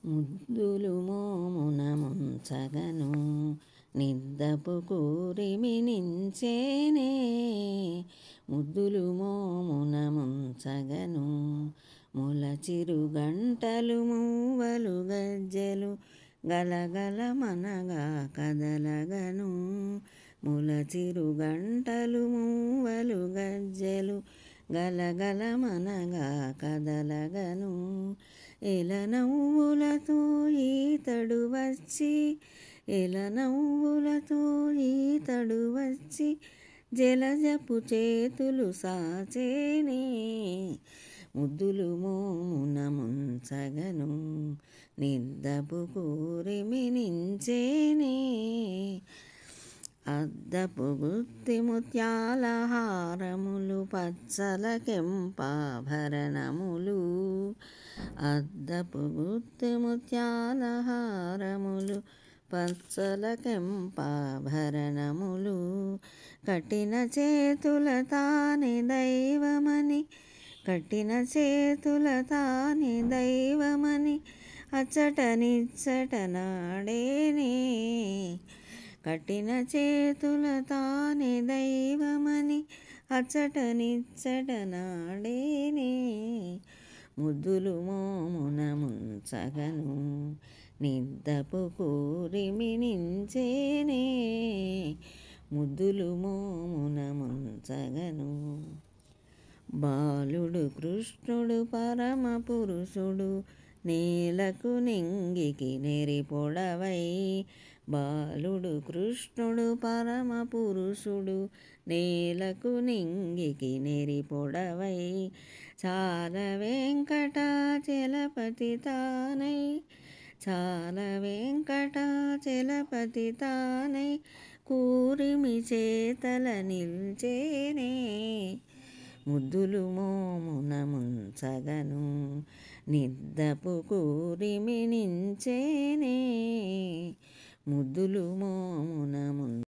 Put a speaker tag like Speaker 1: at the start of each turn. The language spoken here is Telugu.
Speaker 1: ముద్దులు మోమున ముంచగను నిద్దపు కూరిమినించేనే. ముద్దులు మోమున ముంచగను ములచిరు గంటలు మూవలు గజ్జెలు గలగల మనగా కదలగను. ములచిరు గంటలు మూవలు గజ్జెలు గలగల మనగా కదలగను. ఎలనవ్వులతో ఈతడు వచ్చి ఎలనవ్వులతో ఈతడు వచ్చి జలజపు చేతులు సాచేనే. ముద్దులు మోమున ముంచగను నిద్దపు కూరిమినించేనే. అద్దపు గుత్తి ముత్యాల హారములు పచ్చల కెంపాభరణములు. అద్దపు గుత్తి ముత్యాల హారములు పచ్చల కెంపాభరణములు. కఠిన చేతుల తాని దైవమని కఠిన చేతుల తాని దైవమని అచ్చట నిచ్చట నాడేనే. కఠిన చేతుల తాని దైవమని అచ్చట నిచ్చట నాడేనే. ముద్దులు మోమున ముంచగను నిద్దపు కూరిమినించేనే. ముద్దులు మోమున ముంచగను. బాలుడు కృష్ణుడు పరమ పురుషుడు నేలకు నింగికి నెరిపొడవై. బాలుడు కృష్ణుడు పరమ పురుషుడు నేలకు నింగికి నెరిపొడవై. చాల వెంకటాచలపతి తానై చాల వెంకటాచలపతి తానై కూరిమి చేతల నిల్చేనే. ముద్దులు మోమున ముంచగను నిద్దపు కూరిమినించేనే. ముద్దులు మోమున